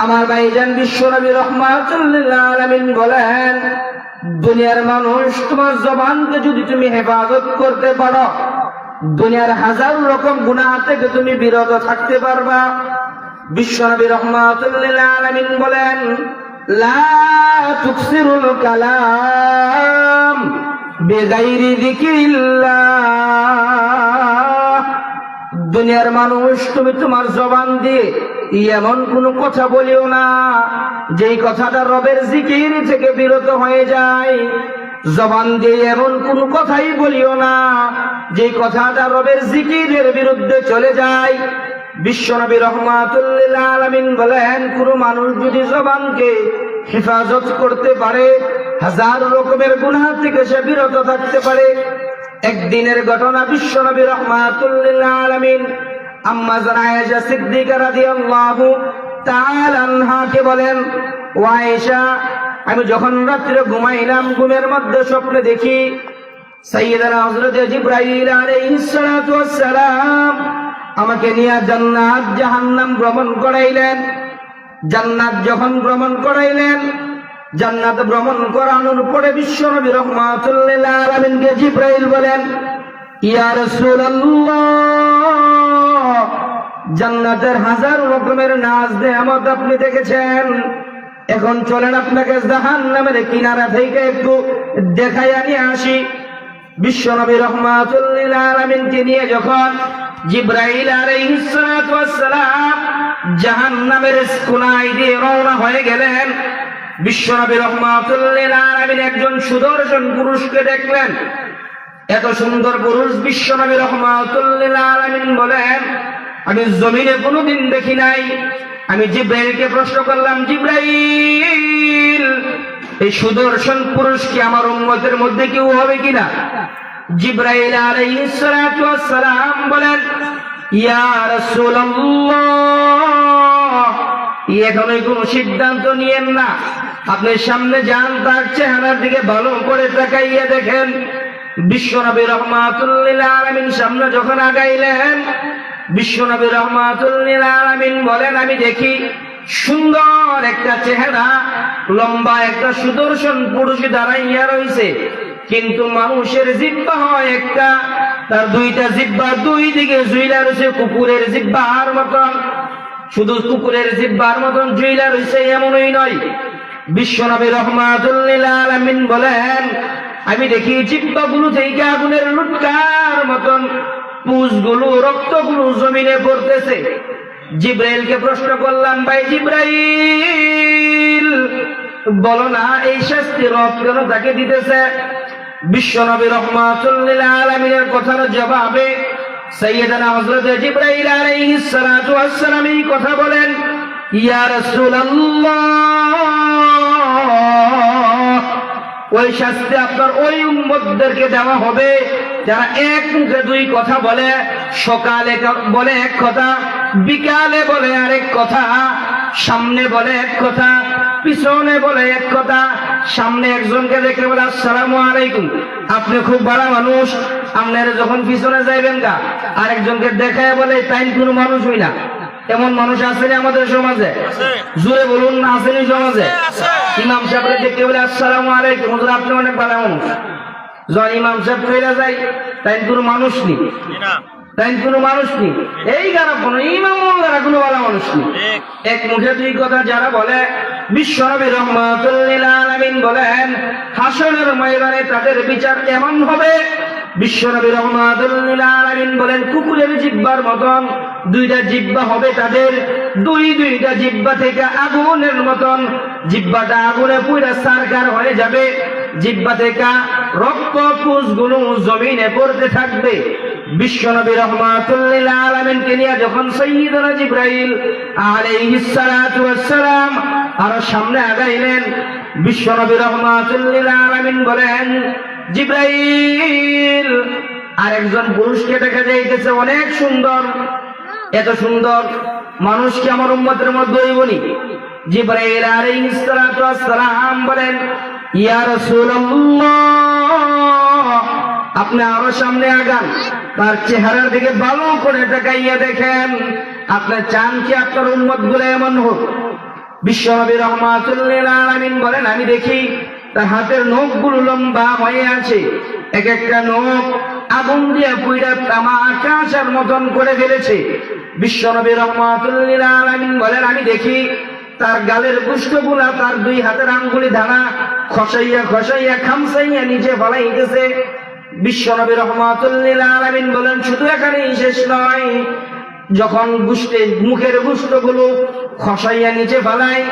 আমার ভাইজান বিশ্বনবী রাহমাতুল লিল আলামিন বলেন, দুনিয়ার মানুষ তোমার জবানকে যদি তুমি হেফাজত করতে পারো, দুনিয়ার হাজার রকম গুনাহ থেকে তুমি বিরত থাকতে পারবা। বিশ্বনবী রাহমাতুল লিল আলামিন বলেন, লা তুকসিরুল কালাম বিগাইরি যিকরিল্লাহ। দুনিয়ার মানুষ তুমি তোমার জবান দিয়ে এমন কোন কথা বলিও না যেই কথাটা রবের জিকির থেকে বিরত হয়ে যায়। জবান দিয়ে এমন কোন কথাই বলিও না যেই কথাটা রবের জিকিরের বিরুদ্ধে চলে যায়। বিশ্বনবী রাহমাতুল লিল আলামিন বলেন, কোন মানুষ যদি জবানকে হেফাজত করতে পারে, হাজার রকমের গুনাহ থেকে সে বিরত থাকতে পারে। একদিনের ঘটনা, বিশ্বনবী রাহমাতুল লিল আলামিন আম্মা জান আয়েশা সিদ্দিকা রাদিয়াল্লাহু তাআলা আনহাকে বলেন, ও আয়েশা, আমি যখন রাত্রে ঘুমাইলাম, ঘুমের মধ্যে স্বপ্নে দেখি সাইয়্যিদানা হযরত জিবরাইল আলাইহিস সালাতু ওয়াস সালাম আমাকে নিয়ে জান্নাত জাহান্নাম ভ্রমণ করাইলেন। জান্নাত যখন ভ্রমণ করাইলেন, জান্নাত ভ্রমণ করানোর পরে বিশ্বনবী রাহমাতুল লিল আলামিনকে জিবরাইল বলেন, ইয়া রাসূলুল্লাহ, জান্নাতের হাজার রকমের নাজ নেয়ামত আপনি দেখেছেন, এখন চলেন আপনাকে জাহান্নামের কিনারা থেকে একটু দেখাইয়া নিয়ে আসি। বিশ্বনবী রাহমাতুল লিল আলামিনকে নিয়ে যখন জিবরাইল আলাইহিস সালাতু ওয়াস সালাম জাহান্নামের কোনায় দিয়ে রওনা হয়ে গেলেন, বিশ্বনবী রাহমাতুল লিল আলামিন একজন সুদর্শন পুরুষকে দেখলেন। এত সুন্দর পুরুষ বিশ্বনবী রাহমাতুল লিল আলামিন বলেন, আমি জমিনে কোনোদিন দেখি নাই। আমি জিবরাইলকে প্রশ্ন করলাম, জিবরাইল, এই সুদর্শন পুরুষ কি আমার উম্মতের মধ্যে কেউ হবে কিনা? জিবরাইল আলাইহিস সালাতু ওয়াস সালাম বলেন, ইয়া রাসূলুল্লাহ, এখনই কোনো সিদ্ধান্ত নিয়েন না, আপনি সামনে যান, তার চেহারার দিকে ভালো করে তাকাইয়া দেখেন। বিশ্বনবী রাহমাতুল লিল আলামিন সামনে যখন আগাইলেন, বিশ্বনবী রাহমাতুল লিল আলামিন বলেন, আমি দেখি সুন্দর একটা চেহারা, লম্বা একটা সুদর্শন পুরুষ দাঁড়াইয়া রয়েছে, কিন্তু মানুষের জিহ্বা হয় একটা, তার দুইটা জিহ্বা দুই দিকে ঝুইলা রয়েছে কুকুরের জিহ্বার মতন। শুধু কুকুরের জিহ্বার মতন ঝুইলা রয়েছে এমনই নয়। বিশ্বনবী রাহমাতুল লিল আলামিন বলেন, আমি দেখি জিহ্বাগুলো থেকে আগুনের লুটকার মতন পুষগুলো, রক্তগুলো জমিনে পড়তেছে। জিবরাইলকে প্রশ্ন করলাম, ভাই জিবরাইল, বলো না এই শাস্তি রব কেন তাকে দিতেছে? বিশ্বনবী রাহমাতুল লিল আলামিনের কথার জবাবে সাইয়্যিদানা হযরত জিবরাইল আলাইহিস সালাতু ওয়াস সালাম এই কথা বলেন, ইয়া রাসূলুল্লাহ, ওই শাস্তি আপনার ওই উম্মতদেরকে দেওয়া হবে যারা এক মুখে দুই কথা বলে, সকালে বলে এক কথা, বিকালে বলে আরেক কথা, সামনে বলে এক কথা, পিছনে বলে এক কথা। সামনে একজনকে দেখে বলে আসসালামু আলাইকুম, আপনি খুব ভালো মানুষ, আপনারা যখন পিছনে যাইবেন গা আরেকজনকে দেখায় বলে তাই কোনো মানুষ হই না। এমন মানুষ আসেনি আমাদের সমাজে? জোরে বলুন না, আসেনি সমাজে? ইমাম সাহেবকে দেখে বলে আসসালামু আলাইকুম, হুজুর আপনি অনেক ভালো মানুষ। যখন ইমাম সাহেব কইরা যায় তাই কোনো মানুষ নেই, তাই কোনো মানুষ নেই, এই গারা কোনো ইমাম গারা কোনো ভালো মানুষ নেই। এক মুখে দুই কথা যারা বলে, বিশ্বনবী রাহমাতুল লিল আলামিন বলেন, হাসরের ময়দানে তাদের বিচার কেমন হবে? বিশ্বনবী রাহমাতুল লিল আলামিন বলেন, কুকুরের জিহ্বার মতন দুইটা জিহ্বা হবে তাদের, দুইটা জিহ্বা থেকে আগুনের মতন, জিহ্বাটা আগুনে পুরা সারকার হয়ে যাবে, জিহ্বা থেকে রক্ত পুষগুলো জমিনে পড়তে থাকবে। বিশ্বনবী রাহমাতুল লিল আলামিনকে নিয়ে যখন সাইয়্যিদুনা জিবরাইল আলাইহিস সালাতু ওয়াস সালাম আর সামনে আগাইলেন, বিশ্বনবী রাহমাতুল লিল আলামিন বলেন, জিবরাইল, আরেকজন পুরুষকে দেখা যাইতেছে অনেক সুন্দর, এত সুন্দর মানুষ কি আমার উম্মতের মধ্যে হইবনি? জিবরাইল আলাইহিস সালাতু ওয়াস সালাম বলেন, ইয়া রাসূলুল্লাহ, আপনি আরো সামনে আগান, তার চেহারার দিকে ভালো করে তাকাইয়া দেখেন। আপনি চান কি আপনার উম্মত গুলো এমন হোক? বিশ্বনবী রাহমাতুল লিল আলামিন বলেন, আমি দেখি তার হাতের নখগুলো লম্বা হয়ে আছে, এক একটা নখ আগুন দিয়ে পুইরা তামা আকাশের মতন করে ফেলেছে। বিশ্বনবী রাহমাতুল লিল আলামিন বলেন, আমি দেখি তার গালের গোশতগুলা তার দুই হাতের আঙ্গুলি ধারা খসাইয়া খসাইয়া খামসাইয়া নিচে ফলাইতেছে। বিশ্বনবী রাহমাতুল লিল আলামিন বলেন, শুধু এখানেই শেষ নয়, যখন মুখের গোশতগুলো খসাইয়া নিচে ফেলায়,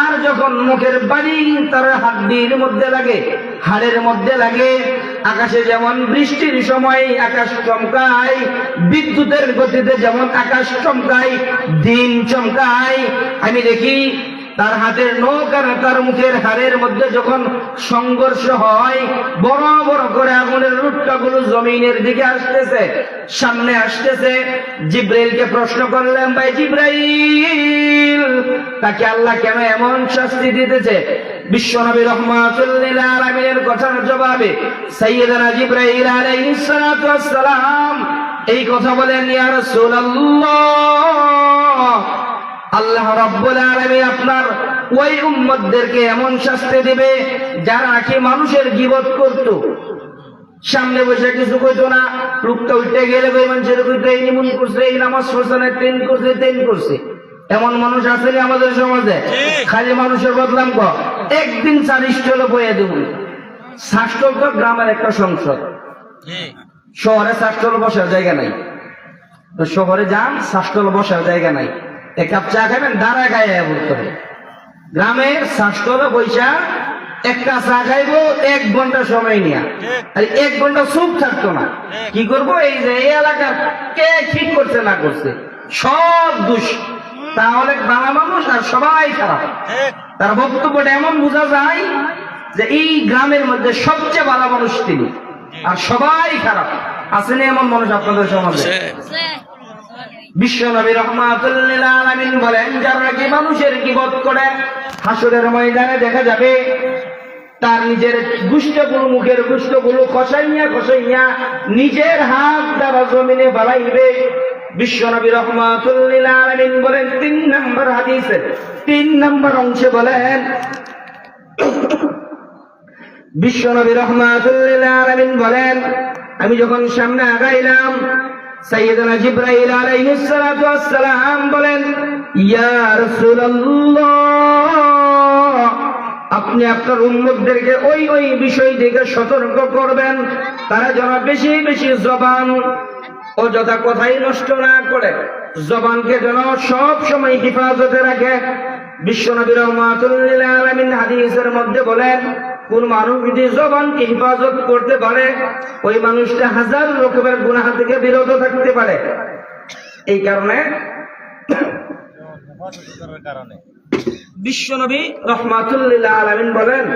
আর যখন মুখের বাড়ি তার হাড্ডির মধ্যে লাগে, হাড়ের মধ্যে লাগে, আকাশে যেমন বৃষ্টির সময় আকাশ চমকায়, বিদ্যুতের গতিতে যেমন আকাশ চমকায়, দিন চমকায়, আমি দেখি তার হাতের নখ আর তার মুখের হাড়ের মধ্যে যখন সংঘর্ষ হয়, বড় বড় করে আগুনের রুটকাগুলো জমিনের দিকে আসতেছে, সামনে আসতেছে। জিব্রাইলকে প্রশ্ন করলেন, ভাই জিব্রাইল, তাকে আল্লাহ কেন এমন শাস্তি দিতেছে? বিশ্বনবী রাহমাতুল লিল আলামিনের কথার জবাবে সাইয়্যিদানা জিব্রাইল আলাইহিস সালাতু ওয়াস সালাম এই কথা বলেন, ইয়া রাসূলুল্লাহ, আল্লাহ রাব্বুল আলামিন আপনার ওই উম্মতদেরকে এমন শাস্তি দিবে যারা নাকি মানুষের গীবত করত, সামনে বসে কিছু কইতো না, লোকটা উঠে গেলে ওই মানুষের কইতো এই নিমন করছে, এই নামাজ পড়ছে না, ট্রেন করছে, ট্রেন করছে। এমন মানুষ আছে না আমাদের সমাজে? খালি মানুষের বদলাম একদিন 40 স্টলে বইয়ে দেব। শাসটল তো গ্রামের একটা সংসদ, শহরে শাসটল বসার জায়গা নাই। তো শহরে যান, শাসটল বসার জায়গা নাই, এক কাপ চা খাবেন দাঁড়া গায়ে বলতে হবে। গ্রামের শাসটলে বৈশা একটা চা খাইবো 1 ঘন্টা সময় নিয়ে, আর 1 ঘন্টা চুপ থাকতো না। কি করবো? এই যে এই এলাকার কে ঠিক করছে না করছে সব দোষ, তাহলে বাংলা মানুষ আর সবাই খারাপ। তার বক্তব্যটা এমন বোঝা যায় যে এই গ্রামের মধ্যে সবচেয়ে ভালো মানুষ তিনি, আর সবাই খারাপ। আসেনি এমন মানুষ আপনাদের সমাজে? বিশ্বনবী রাহমাতুল লিল আলামিন বলেন, যারা কি মানুষের গীবত করে হাসরের ময়দানে দেখা যাবে তার নিজের গোশতগুলো, মুখের গোশতগুলো খসাইয়া খসাইয়া নিজের হাত দ্বারা জমিনে ফেলাইবে। বিশ্বনবী রাহমাতুল লিল আলামিন বলেন, 3 নম্বর হাদিসের 3 নম্বর অংশে বলেন, বিশ্বনবী রাহমাতুল লিল আলামিন বলেন, আমি যখন সামনে আগাইলাম, সাইয়্যিদুনা জিবরাইল আলাইহিস সালাতু ওয়াস সালাম বলেন, ইয়া রাসূলুল্লাহ, আপনি আপনার উম্মতদেরকে ওই ওই বিষয় থেকে সতর্ক করবেন, তারা যেন বেশি বেশি জবান ও যথা কথাই নষ্ট না করে, জবানকে যেন সব সময় হেফাজতে রাখে। বিশ্বনবী রাহমাতুল লিল আলামিন হাদিসের মধ্যে বলেন, কোন মানুষ যদি জবানকে হেফাজত করতে পারে, ওই মানুষটা 1000 রকমের গুনাহ থেকে বিরত থাকতে পারে। এই কারণে বিশ্বনবী রাহমাতুল লিল আলামিন বলেন,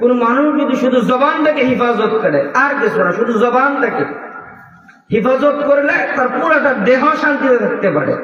কোন মানুষ যদি শুধু জবানটাকে হেফাজত করে, আর কিছু না, শুধু জবানটাকে হেফাজত করলে তার পুরোটা দেহ শান্তিতে থাকতে পারে।